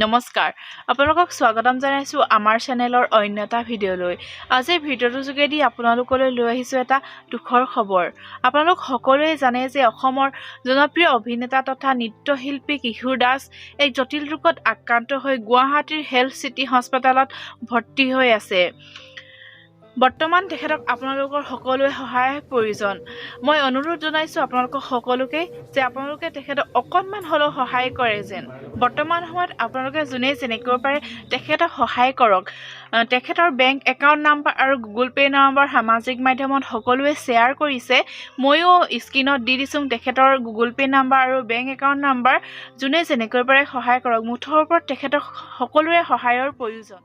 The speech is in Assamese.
নমস্কাৰ আপোনালোকক স্বাগতম জনাইছো আমাৰ চেনেলৰ অন্য এটা ভিডিঅ'লৈ আজি ভিডিঅ'টোৰ যোগেদি আপোনালোকলৈ লৈ আহিছো এটা দুখৰ খবৰ আপোনালোক সকলোৱে জানে যে অসমৰ জনপ্ৰিয় অভিনেতা তথা নৃত্যশিল্পী কিশোৰ দাস এক জটিল ৰোগত আক্ৰান্ত হৈ গুৱাহাটীৰ হেলথ চিটি হাস্পতালত ভৰ্তি হৈ আছে বৰ্তমান তেখেতক আপোনালোকৰ সকলোৱে সহায়ৰ প্ৰয়োজন মই অনুৰোধ জনাইছো আপোনালোক সকলোকে যে আপোনালোকে তেখেতক অকণমান হলেও সহায় কৰে যেন বৰ্তমান সময়ত আপোনালোকে যোনে যেনেকৈ পাৰে তেখেতক সহায় কৰক তেখেতৰ বেংক একাউণ্ট নাম্বাৰ আৰু গুগল পে নম্বৰ সামাজিক মাধ্যমত সকলোৱে শ্বেয়াৰ কৰিছে ময়ো স্ক্ৰীনত দি দিছোঁ তেখেতৰ গুগল পে নম্বৰ আৰু বেংক একাউণ্ট নম্বৰ যোনে যেনেকৈ পাৰে সহায় কৰক মুঠৰ ওপৰত তেখেতক সকলোৰে সহায়ৰ প্ৰয়োজন